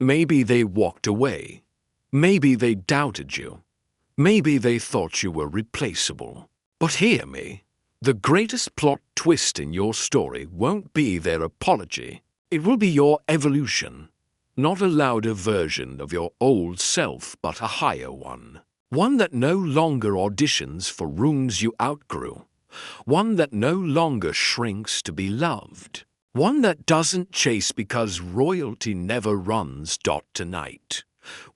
Maybe they walked away. Maybe they doubted you. Maybe they thought you were replaceable. But hear me, the greatest plot twist in your story won't be their apology. It will be your evolution. Not a louder version of your old self, but a higher one. One that no longer auditions for rooms you outgrew. One that no longer shrinks to be loved. One that doesn't chase because royalty never runs. Tonight.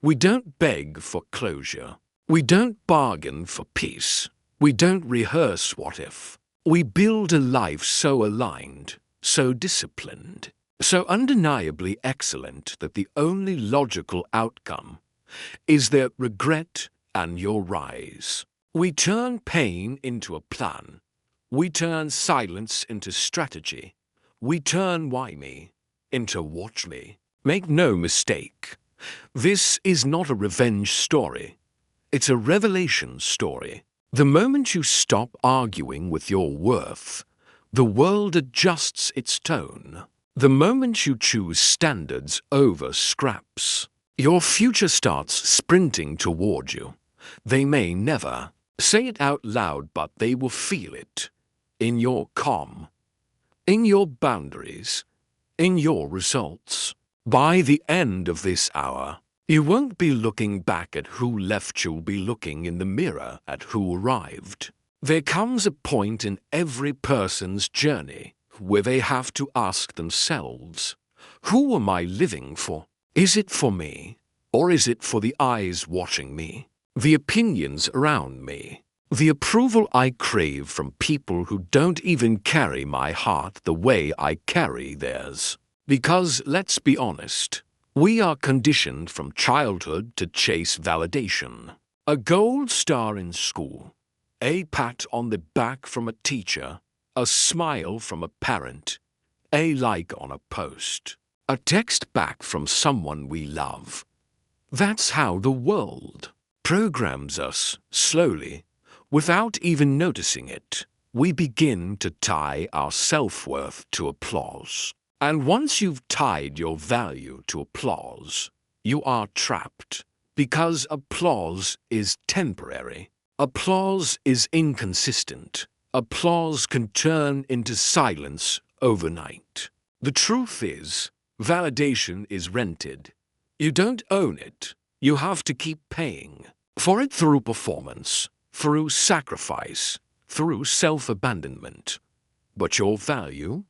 We don't beg for closure. We don't bargain for peace. We don't rehearse what if. We build a life so aligned, so disciplined, so undeniably excellent that the only logical outcome is their regret and your rise. We turn pain into a plan. We turn silence into strategy. We turn why me into watch me. Make no mistake, this is not a revenge story. It's a revelation story. The moment you stop arguing with your worth, the world adjusts its tone. The moment you choose standards over scraps, your future starts sprinting toward you. They may never say it out loud, but they will feel it. In your calm, in your boundaries, in your results. By the end of this hour, you won't be looking back at who left, you'll be looking in the mirror at who arrived. There comes a point in every person's journey where they have to ask themselves, who am I living for? Is it for me? Or is it for the eyes watching me? The opinions around me? The approval I crave from people who don't even carry my heart the way I carry theirs? Because, let's be honest, we are conditioned from childhood to chase validation. A gold star in school, a pat on the back from a teacher, a smile from a parent, a like on a post, a text back from someone we love. That's how the world programs us slowly. Without even noticing it, we begin to tie our self-worth to applause. And once you've tied your value to applause, you are trapped. Because applause is temporary. Applause is inconsistent. Applause can turn into silence overnight. The truth is, validation is rented. You don't own it. You have to keep paying for it through performance, through sacrifice, through self-abandonment. But your value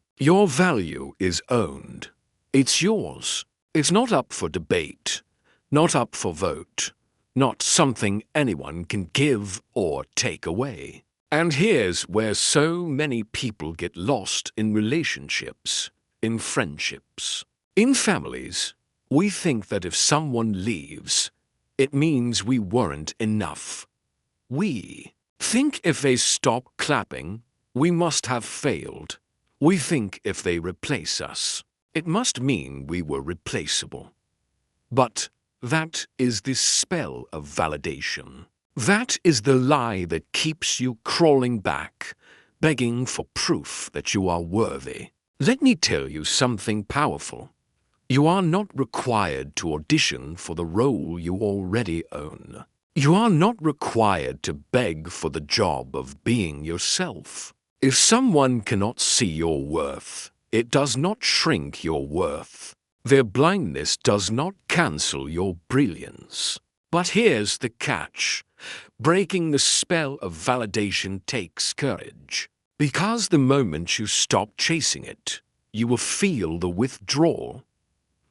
is owned. It's yours. It's not up for debate, not up for vote, not something anyone can give or take away. And here's where so many people get lost in relationships, in friendships, in families. We think that if someone leaves, it means we weren't enough. We think if they stop clapping, we must have failed. We think if they replace us, it must mean we were replaceable. But that is the spell of validation. That is the lie that keeps you crawling back, begging for proof that you are worthy. Let me tell you something powerful. You are not required to audition for the role you already own. You are not required to beg for the job of being yourself. If someone cannot see your worth, it does not shrink your worth. Their blindness does not cancel your brilliance. But here's the catch. Breaking the spell of validation takes courage. Because the moment you stop chasing it, you will feel the withdrawal.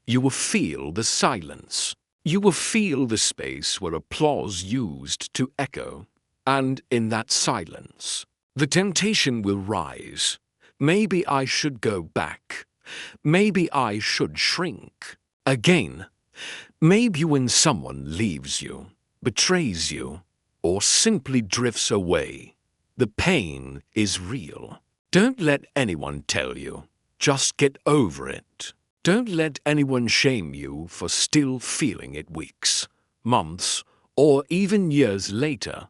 You will feel the silence. You will feel the space where applause used to echo. And in that silence, the temptation will rise. Maybe I should go back. Maybe I should shrink. Again, maybe when someone leaves you, betrays you, or simply drifts away, the pain is real. Don't let anyone tell you. Just get over it. Don't let anyone shame you for still feeling it weeks, months, or even years later.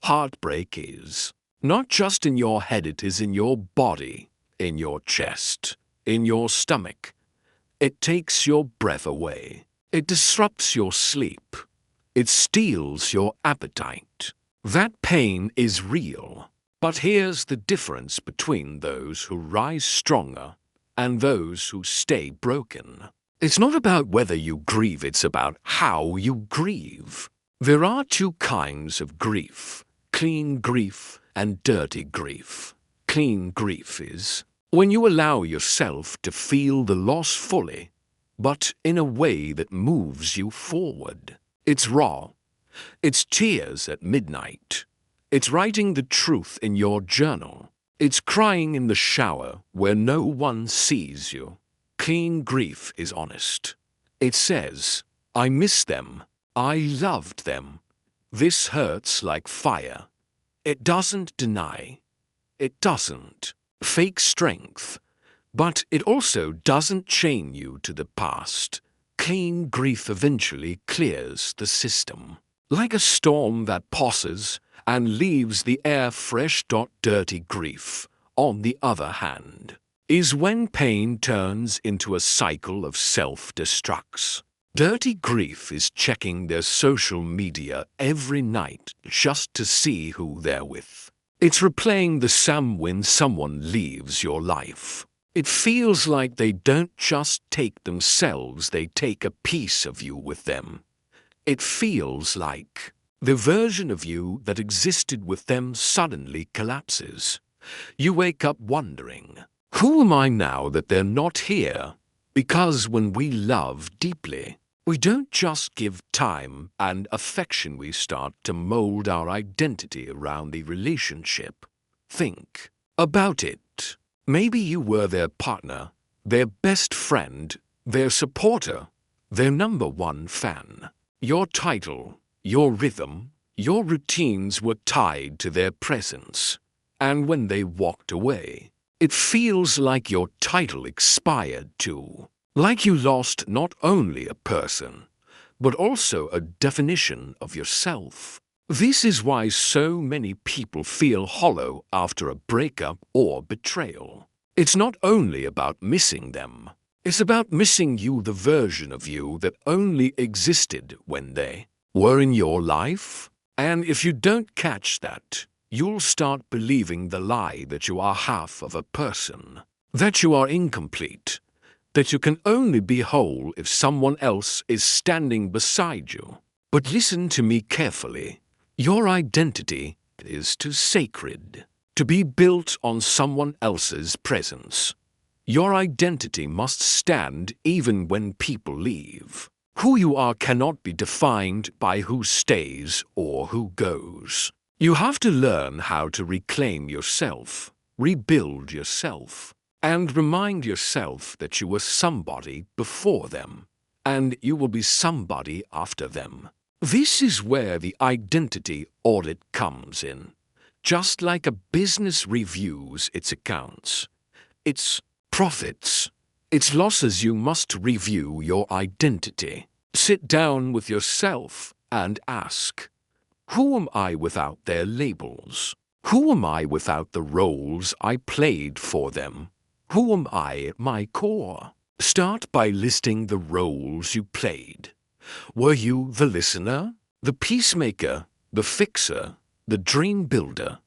Heartbreak is not just in your head, it is in your body, in your chest, in your stomach. It takes your breath away. It disrupts your sleep. It steals your appetite. That pain is real. But here's the difference between those who rise stronger and those who stay broken. It's not about whether you grieve, it's about how you grieve. There are two kinds of grief: clean grief and dirty grief. Clean grief is when you allow yourself to feel the loss fully, but in a way that moves you forward. It's raw. It's tears at midnight. It's writing the truth in your journal. It's crying in the shower where no one sees you. Clean grief is honest. It says, I miss them. I loved them. This hurts like fire. It doesn't deny. It doesn't fake strength. But it also doesn't chain you to the past. Clean grief eventually clears the system. Like a storm that passes and leaves the air fresh. Dirty grief, on the other hand, is when pain turns into a cycle of self-destructs. Dirty grief is checking their social media every night just to see who they're with. It's replaying the Sam when someone leaves your life. It feels like they don't just take themselves, they take a piece of you with them. It feels like the version of you that existed with them suddenly collapses. You wake up wondering, who am I now that they're not here? Because when we love deeply, we don't just give time and affection, we start to mold our identity around the relationship. Think about it. Maybe you were their partner, their best friend, their supporter, their number one fan. Your title, your rhythm, your routines were tied to their presence. And when they walked away, it feels like your title expired too. Like you lost not only a person, but also a definition of yourself. This is why so many people feel hollow after a breakup or betrayal. It's not only about missing them. It's about missing you, the version of you that only existed when they were in your life. And if you don't catch that, you'll start believing the lie that you are half of a person, that you are incomplete, that you can only be whole if someone else is standing beside you. But listen to me carefully. Your identity is too sacred to be built on someone else's presence. Your identity must stand even when people leave. Who you are cannot be defined by who stays or who goes. You have to learn how to reclaim yourself, rebuild yourself, and remind yourself that you were somebody before them, and you will be somebody after them. This is where the identity audit comes in. Just like a business reviews its accounts, its profits, its losses, you must review your identity. Sit down with yourself and ask, who am I without their labels? Who am I without the roles I played for them? Who am I at my core? Start by listing the roles you played. Were you the listener, the peacemaker, the fixer, the dream builder,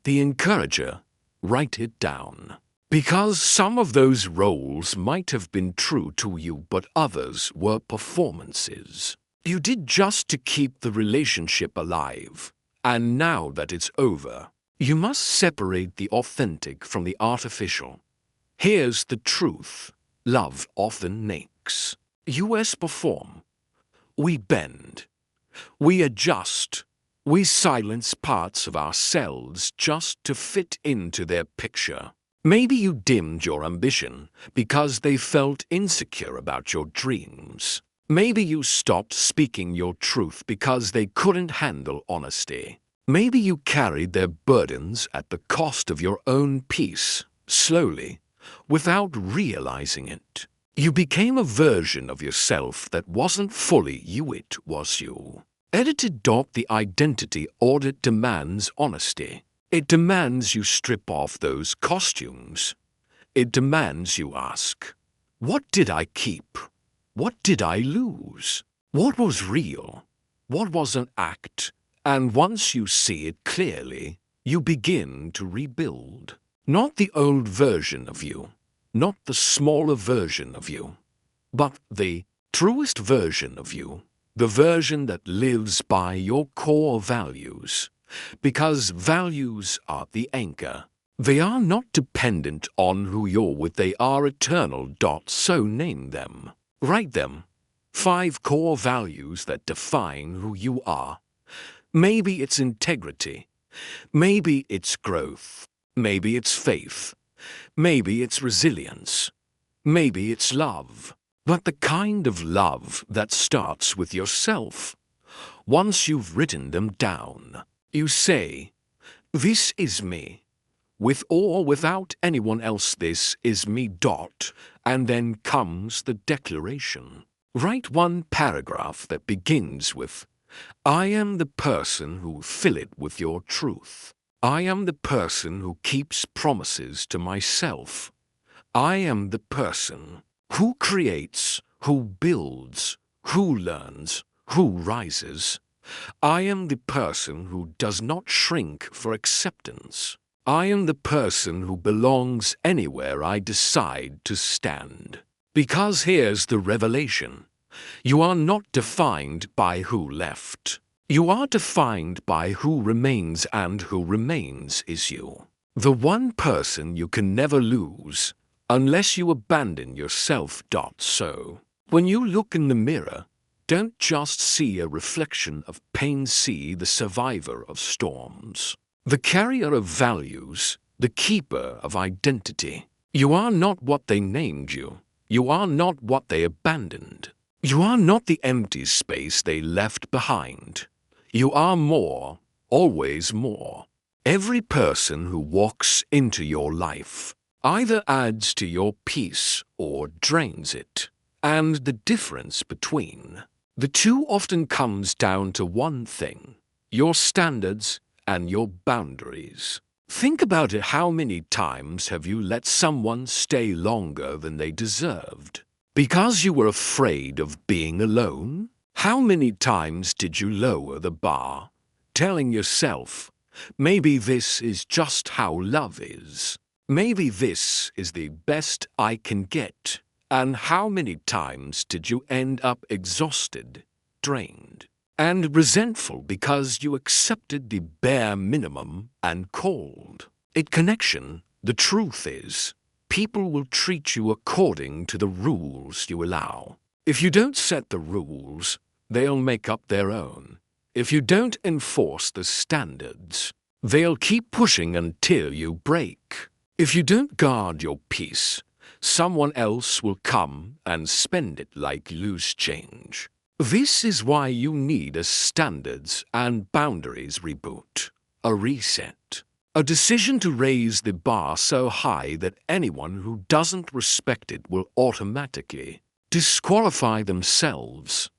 the encourager? Write it down. Because some of those roles might have been true to you, but others were performances. You did just to keep the relationship alive. And now that it's over, you must separate the authentic from the artificial. Here's the truth. Love often nakes. US perform. We bend. We adjust. We silence parts of ourselves just to fit into their picture. Maybe you dimmed your ambition because they felt insecure about your dreams. Maybe you stopped speaking your truth because they couldn't handle honesty. Maybe you carried their burdens at the cost of your own peace, slowly, without realizing it. You became a version of yourself that wasn't fully you, it was you. Edited. The identity audit demands honesty. It demands you strip off those costumes. It demands you ask, what did I keep? What did I lose? What was real? What was an act? And once you see it clearly, you begin to rebuild. Not the old version of you, not the smaller version of you, but the truest version of you, the version that lives by your core values. Because values are the anchor. They are not dependent on who you're with, they are eternal. So name them. Write them. 5 core values that define who you are. Maybe it's integrity. Maybe it's growth. Maybe it's faith. Maybe it's resilience. Maybe it's love. But the kind of love that starts with yourself. Once you've written them down, you say, "This is me." With or without anyone else, this is me. And then comes the declaration. Write one paragraph that begins with, "I am the person who." Fill it with your truth. I am the person who keeps promises to myself. I am the person who creates, who builds, who learns, who rises. I am the person who does not shrink for acceptance. I am the person who belongs anywhere I decide to stand. Because here's the revelation. You are not defined by who left. You are defined by who remains, and who remains is you. The one person you can never lose, unless you abandon yourself. So, when you look in the mirror, don't just see a reflection of pain, see the survivor of storms. The carrier of values, the keeper of identity. You are not what they named you. You are not what they abandoned. You are not the empty space they left behind. You are more, always more. Every person who walks into your life either adds to your peace or drains it. And the difference between the two often comes down to one thing: your standards and your boundaries. Think about it. How many times have you let someone stay longer than they deserved because you were afraid of being alone? How many times did you lower the bar, telling yourself, maybe this is just how love is? Maybe this is the best I can get. And how many times did you end up exhausted, drained, and resentful because you accepted the bare minimum and called it connection? The truth is, people will treat you according to the rules you allow. If you don't set the rules, they'll make up their own. If you don't enforce the standards, they'll keep pushing until you break. If you don't guard your peace, someone else will come and spend it like loose change. This is why you need a standards and boundaries reboot, a reset, a decision to raise the bar so high that anyone who doesn't respect it will automatically disqualify themselves.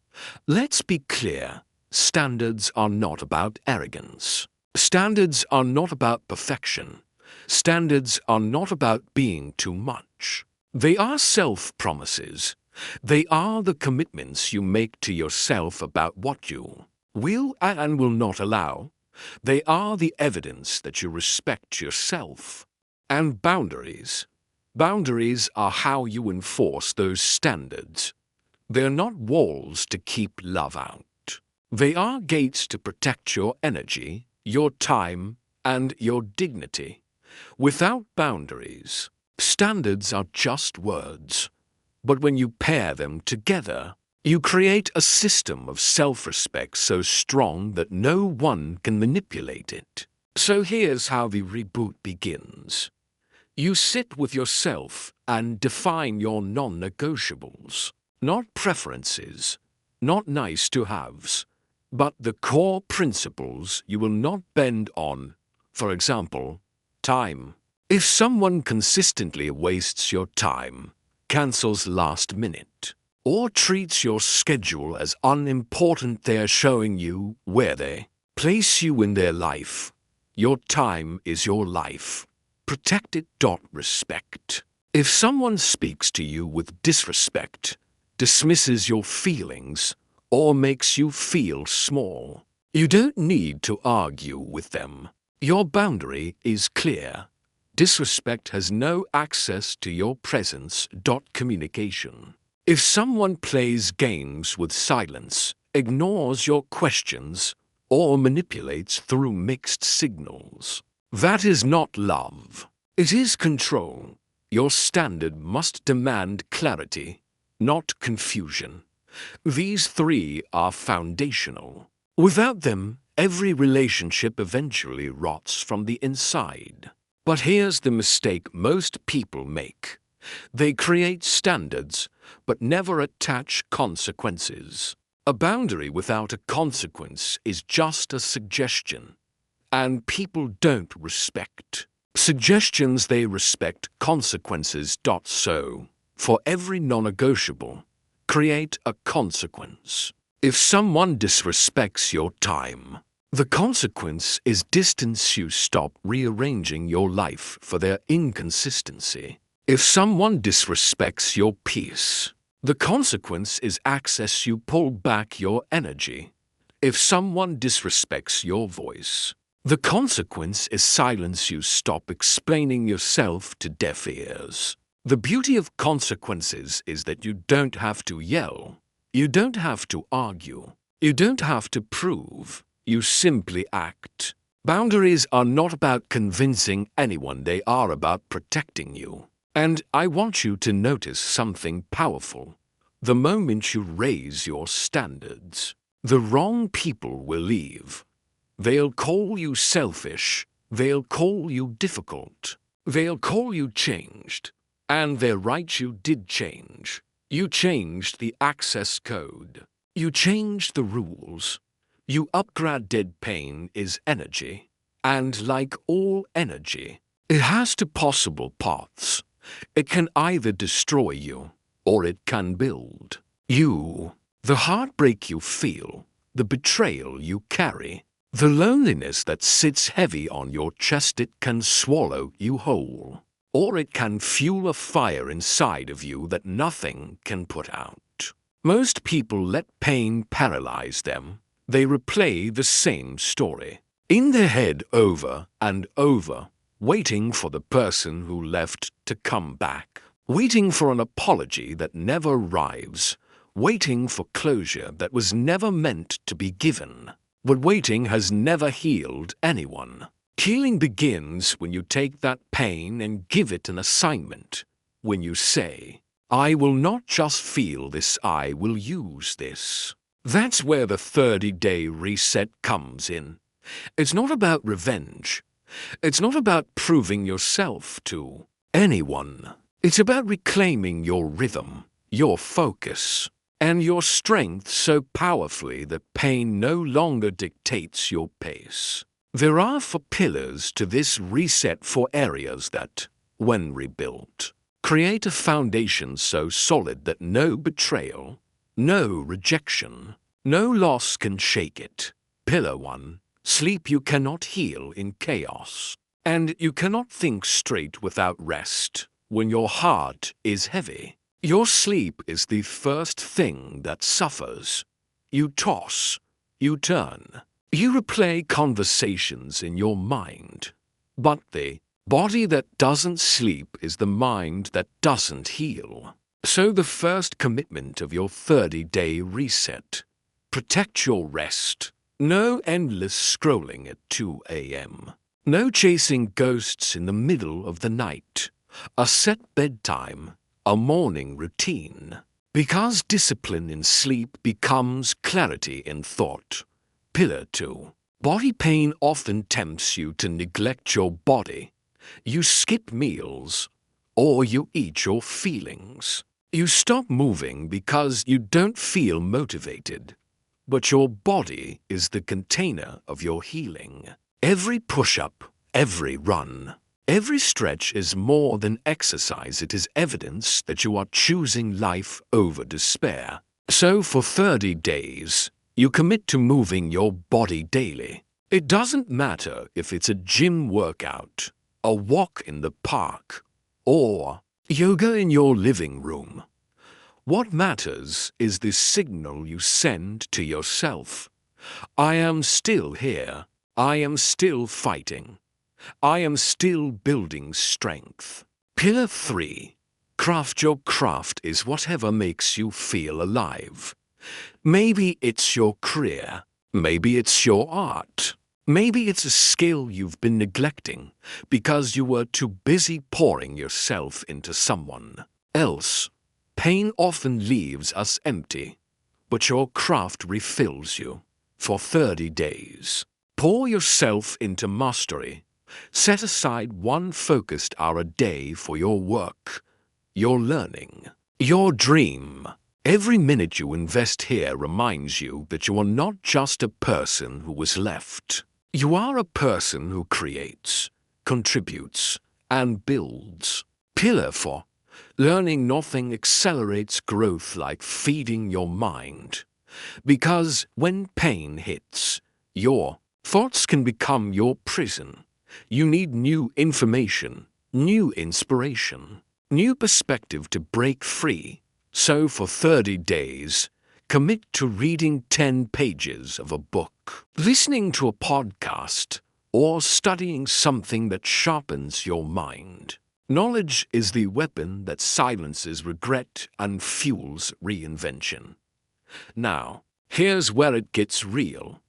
Let's be clear, standards are not about arrogance. Standards are not about perfection. Standards are not about being too much. They are self-promises. They are the commitments you make to yourself about what you will and will not allow. They are the evidence that you respect yourself. And boundaries. Boundaries are how you enforce those standards. They're not walls to keep love out. They are gates to protect your energy, your time, and your dignity. Without boundaries, standards are just words. But when you pair them together, you create a system of self-respect so strong that no one can manipulate it. So here's how the reboot begins. You sit with yourself and define your non-negotiables. Not preferences, not nice-to-haves, but the core principles you will not bend on. For example, time. If someone consistently wastes your time, cancels last minute, or treats your schedule as unimportant, they are showing you where they place you in their life. Your time is your life. Protect it. Respect. If someone speaks to you with disrespect, dismisses your feelings, or makes you feel small. You don't need to argue with them. Your boundary is clear. Disrespect has no access to your presence. Communication. If someone plays games with silence, ignores your questions, or manipulates through mixed signals, that is not love. It is control. Your standard must demand clarity, not confusion. These three are foundational. Without them, every relationship eventually rots from the inside. But here's the mistake most people make. They create standards, but never attach consequences. A boundary without a consequence is just a suggestion, and people don't respect suggestions, they respect consequences. So, for every non-negotiable, create a consequence. If someone disrespects your time, the consequence is distance. You stop rearranging your life for their inconsistency. If someone disrespects your peace, the consequence is access. You pull back your energy. If someone disrespects your voice, the consequence is silence. You stop explaining yourself to deaf ears. The beauty of consequences is that you don't have to yell. You don't have to argue. You don't have to prove. You simply act. Boundaries are not about convincing anyone. They are about protecting you. And I want you to notice something powerful. The moment you raise your standards, the wrong people will leave. They'll call you selfish. They'll call you difficult. They'll call you changed. And they're right, you did change. You changed the access code. You changed the rules. You upgraded. Pain is energy. And like all energy, it has two possible paths. It can either destroy you, or it can build you. The heartbreak you feel, the betrayal you carry, the loneliness that sits heavy on your chest, it can swallow you whole. Or it can fuel a fire inside of you that nothing can put out. Most people let pain paralyze them. They replay the same story in their head over and over, waiting for the person who left to come back, waiting for an apology that never arrives, waiting for closure that was never meant to be given. But waiting has never healed anyone. Healing begins when you take that pain and give it an assignment. When you say, I will not just feel this, I will use this. That's where the 30-day reset comes in. It's not about revenge. It's not about proving yourself to anyone. It's about reclaiming your rhythm, your focus, and your strength so powerfully that pain no longer dictates your pace. There are 4 pillars to this reset, 4 areas that, when rebuilt, create a foundation so solid that no betrayal, no rejection, no loss can shake it. Pillar 1. Sleep. You cannot heal in chaos, and you cannot think straight without rest. When your heart is heavy, your sleep is the first thing that suffers. You toss, you turn. You replay conversations in your mind, but the body that doesn't sleep is the mind that doesn't heal. So the first commitment of your 30-day reset: protect your rest. No endless scrolling at 2 a.m. No chasing ghosts in the middle of the night. A set bedtime, a morning routine. Because discipline in sleep becomes clarity in thought. Pillar 2. Body pain often tempts you to neglect your body. You skip meals, or you eat your feelings. You stop moving because you don't feel motivated. But your body is the container of your healing. Every push-up, every run, every stretch is more than exercise. It is evidence that you are choosing life over despair. So for 30 days, you commit to moving your body daily. It doesn't matter if it's a gym workout, a walk in the park, or yoga in your living room. What matters is the signal you send to yourself. I am still here. I am still fighting. I am still building strength. Pillar 3. Craft your craft is whatever makes you feel alive. Maybe it's your career. Maybe it's your art. Maybe it's a skill you've been neglecting because you were too busy pouring yourself into someone else. Pain often leaves us empty, but your craft refills you. For 30 days, pour yourself into mastery. Set aside one focused hour a day for your work, your learning, your dream. Every minute you invest here reminds you that you are not just a person who was left. You are a person who creates, contributes, and builds. Pillar 4. Learning nothing accelerates growth like feeding your mind. Because when pain hits, your thoughts can become your prison. You need new information, new inspiration, new perspective to break free. So for 30 days, commit to reading 10 pages of a book, listening to a podcast, or studying something that sharpens your mind. Knowledge is the weapon that silences regret and fuels reinvention. Now, here's where it gets real.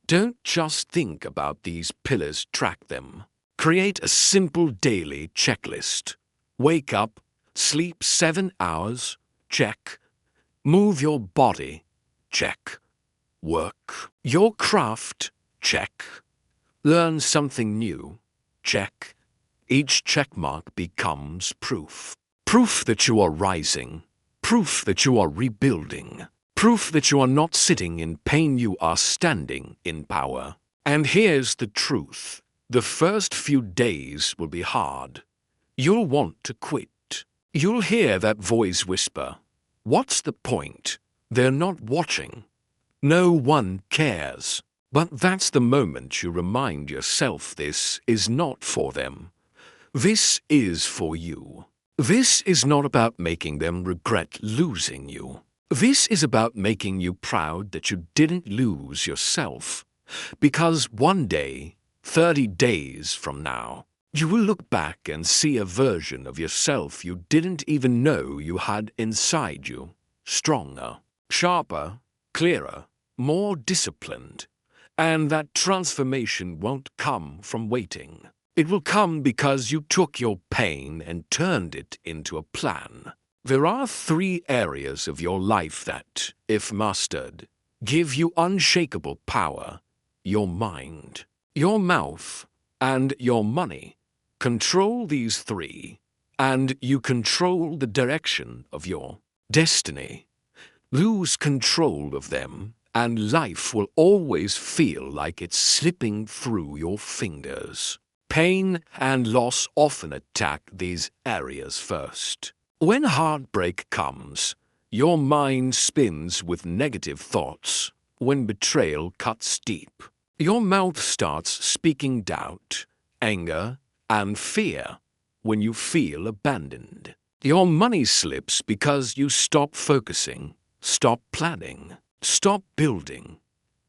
Don't just think about these pillars, track them. Create a simple daily checklist. Wake up, sleep 7 hours, check. Move your body, check. Work your craft, check. Learn something new, check. Each checkmark becomes proof. Proof that you are rising. Proof that you are rebuilding. Proof that you are not sitting in pain, you are standing in power. And here's the truth. The first few days will be hard. You'll want to quit. You'll hear that voice whisper, "What's the point? They're not watching. No one cares." But that's the moment you remind yourself this is not for them. This is for you. This is not about making them regret losing you. This is about making you proud that you didn't lose yourself. Because one day, 30 days from now, you will look back and see a version of yourself you didn't even know you had inside you. Stronger, sharper, clearer, more disciplined. And that transformation won't come from waiting. It will come because you took your pain and turned it into a plan. There are 3 areas of your life that, if mastered, give you unshakable power: your mind, your mouth, and your money. Control these 3, and you control the direction of your destiny. Lose control of them, and life will always feel like it's slipping through your fingers. Pain and loss often attack these areas first. When heartbreak comes, your mind spins with negative thoughts. When betrayal cuts deep, your mouth starts speaking doubt, anger, and fear. When you feel abandoned, your money slips because you stop focusing, stop planning, stop building.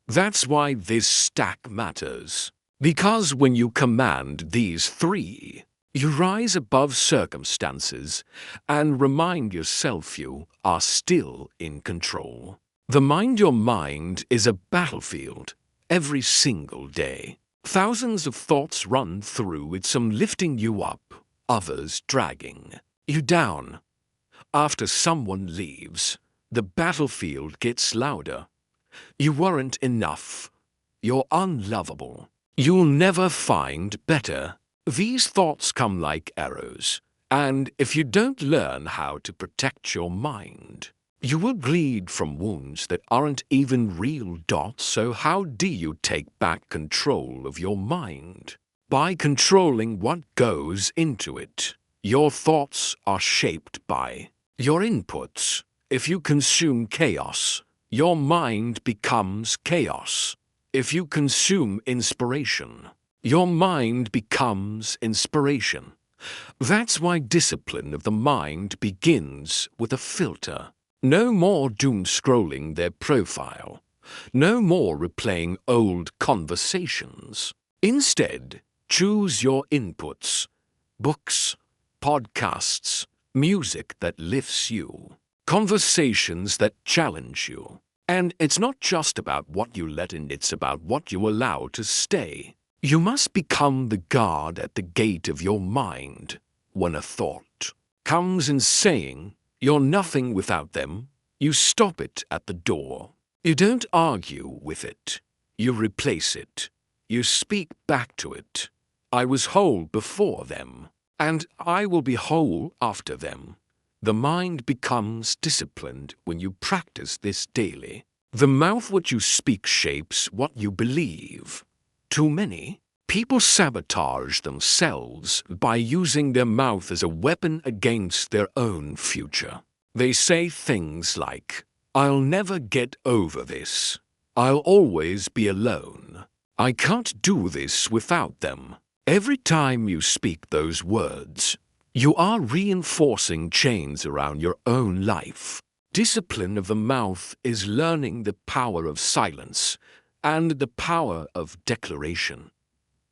That's why this stack matters. Because when you command these 3, you rise above circumstances and remind yourself you are still in control. The your mind is a battlefield every single day. Thousands of thoughts run through it, some lifting you up, others dragging you down. After someone leaves, the battlefield gets louder. You weren't enough. You're unlovable. You'll never find better. These thoughts come like arrows, and if you don't learn how to protect your mind, you will bleed from wounds that aren't even real dots. So how do you take back control of your mind? By controlling what goes into it. Your thoughts are shaped by your inputs. If you consume chaos, your mind becomes chaos. If you consume inspiration, your mind becomes inspiration. That's why discipline of the mind begins with a filter. No more doom scrolling their profile. No more replaying old conversations. Instead, choose your inputs. Books, podcasts, music that lifts you. Conversations that challenge you. And it's not just about what you let in, it's about what you allow to stay. You must become the guard at the gate of your mind. When a thought comes in saying you're nothing without them, you stop it at the door. You don't argue with it. You replace it. You speak back to it. I was whole before them, and I will be whole after them. The mind becomes disciplined when you practice this daily. The mouth what you speak shapes what you believe. Too many people sabotage themselves by using their mouth as a weapon against their own future. They say things like, "I'll never get over this. I'll always be alone. I can't do this without them." Every time you speak those words, you are reinforcing chains around your own life. Discipline of the mouth is learning the power of silence and the power of declaration.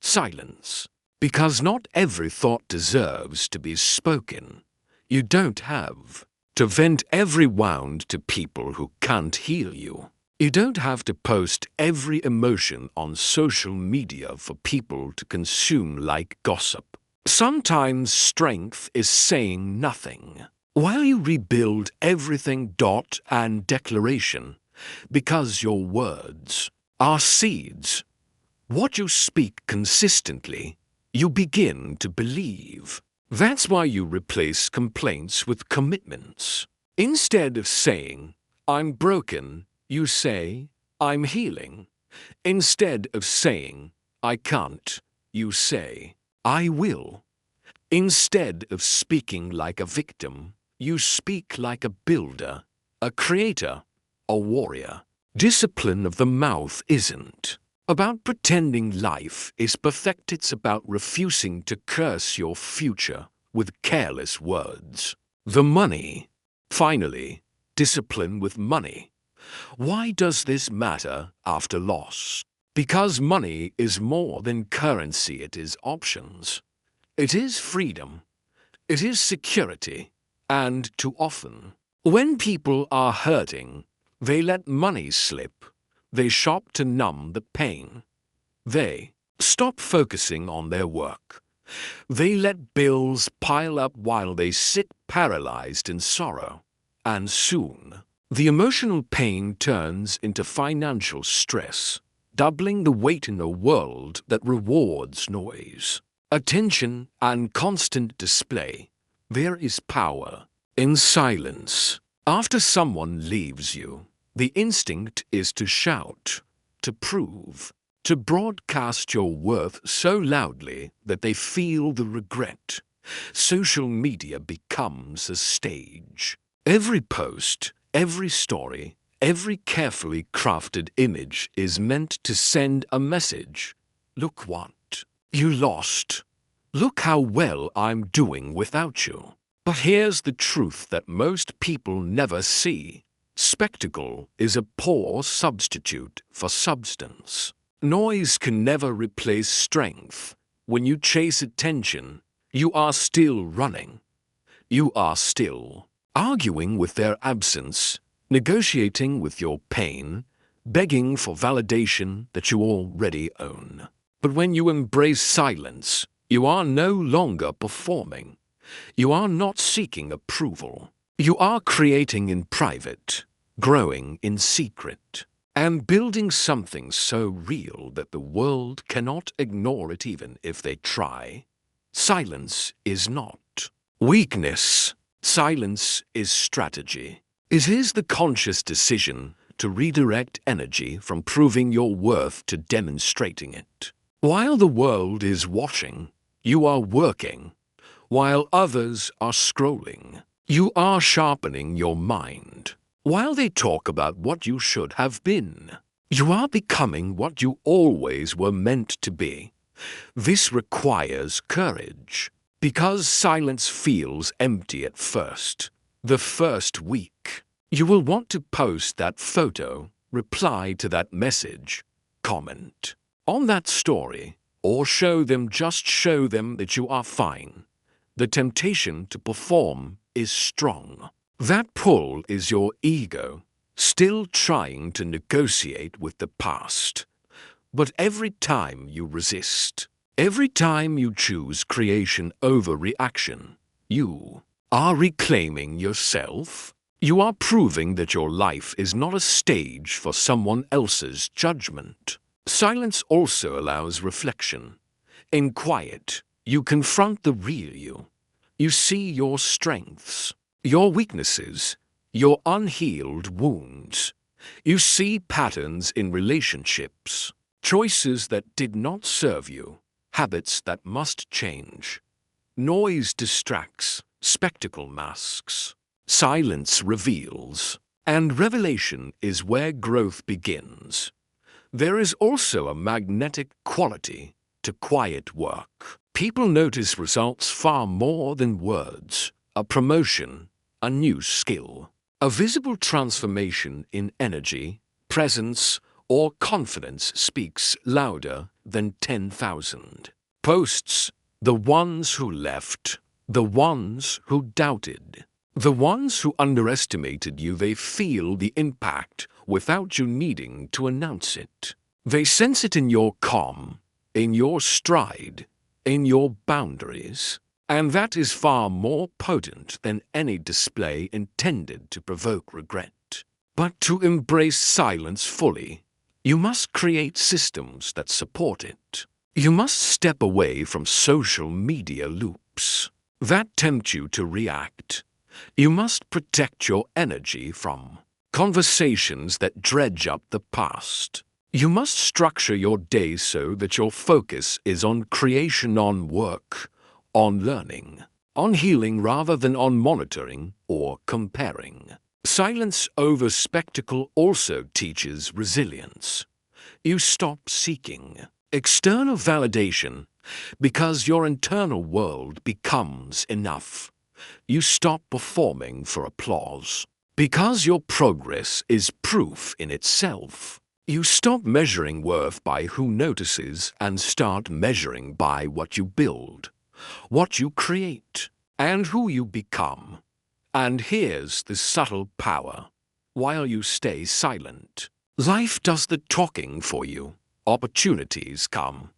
Silence. Because not every thought deserves to be spoken. You don't have to vent every wound to people who can't heal you. You don't have to post every emotion on social media for people to consume like gossip. Sometimes strength is saying nothing, while you rebuild everything dot and declaration, because your words are seeds. What you speak consistently, you begin to believe. That's why you replace complaints with commitments. Instead of saying, "I'm broken," you say, "I'm healing." Instead of saying, "I can't," you say, "I will." Instead of speaking like a victim, you speak like a builder, a creator, a warrior. Discipline of the mouth isn't about pretending life is perfect. It's about refusing to curse your future with careless words. The money. Finally, discipline with money. Why does this matter after loss? Because money is more than currency. It is options. It is freedom. It is security. And too often, when people are hurting, they let money slip. They shop to numb the pain. They stop focusing on their work. They let bills pile up while they sit paralyzed in sorrow. And soon, the emotional pain turns into financial stress, doubling the weight in a world that rewards noise, attention, and constant display. There is power in silence. After someone leaves you, the instinct is to shout, to prove, to broadcast your worth so loudly that they feel the regret. Social media becomes a stage. Every post, every story, every carefully crafted image is meant to send a message. Look what you lost. Look how well I'm doing without you. But here's the truth that most people never see. Spectacle is a poor substitute for substance. Noise can never replace strength. When you chase attention, you are still running. You are still arguing with their absence, negotiating with your pain, begging for validation that you already own. But when you embrace silence, you are no longer performing. You are not seeking approval. You are creating in private, growing in secret, and building something so real that the world cannot ignore it even if they try. Silence is not weakness. Silence is strategy. It is the conscious decision to redirect energy from proving your worth to demonstrating it. While the world is watching, you are working. While others are scrolling, you are sharpening your mind. While they talk about what you should have been, you are becoming what you always were meant to be. This requires courage, because silence feels empty at first. The first week, You will want to post that photo, reply to that message, comment on that story, or show them that you are fine. The temptation to perform is strong. That pull is your ego, still trying to negotiate with the past. But every time you resist, every time you choose creation over reaction, you are reclaiming yourself. You are proving that your life is not a stage for someone else's judgment. Silence also allows reflection. In quiet, you confront the real you. You see your strengths, your weaknesses, your unhealed wounds. You see patterns in relationships, choices that did not serve you, habits that must change. Noise distracts, spectacle masks. Silence reveals, and revelation is where growth begins. There is also a magnetic quality to quiet work. People notice results far more than words. A promotion, a new skill, a visible transformation in energy, presence, or confidence speaks louder than 10,000 posts. The ones who left, the ones who doubted, the ones who underestimated you, they feel the impact without you needing to announce it. They sense it in your calm, in your stride, in your boundaries. And that is far more potent than any display intended to provoke regret. But to embrace silence fully, you must create systems that support it. You must step away from social media loops that tempt you to react. You must protect your energy from conversations that dredge up the past. You must structure your day so that your focus is on creation, on work, on learning, on healing rather than on monitoring or comparing. Silence over spectacle also teaches resilience. You stop seeking external validation because your internal world becomes enough. You stop performing for applause because your progress is proof in itself. You stop measuring worth by who notices and start measuring by what you build, what you create, and who you become. And here's the subtle power. While you stay silent, life does the talking for you. Opportunities come.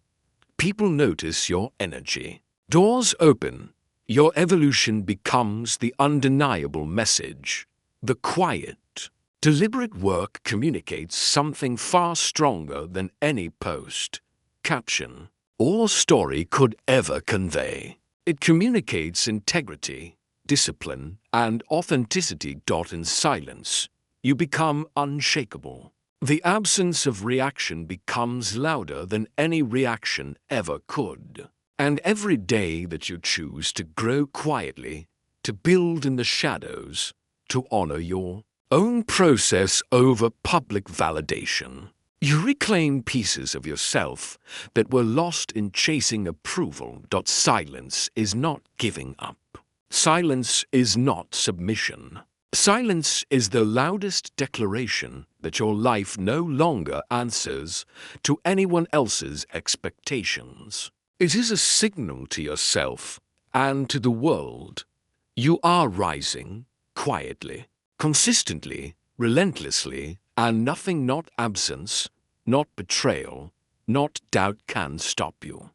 People notice your energy. Doors open. Your evolution becomes the undeniable message. The quiet, deliberate work communicates something far stronger than any post, caption, or story could ever convey. It communicates integrity, discipline, and authenticity. In silence, you become unshakable. The absence of reaction becomes louder than any reaction ever could. And every day that you choose to grow quietly, to build in the shadows, to honor your own process over public validation, you reclaim pieces of yourself that were lost in chasing approval. Silence is not giving up. Silence is not submission. Silence is the loudest declaration that your life no longer answers to anyone else's expectations. It is a signal to yourself and to the world. You are rising quietly, consistently, relentlessly, and nothing, not absence, not betrayal, not doubt can stop you.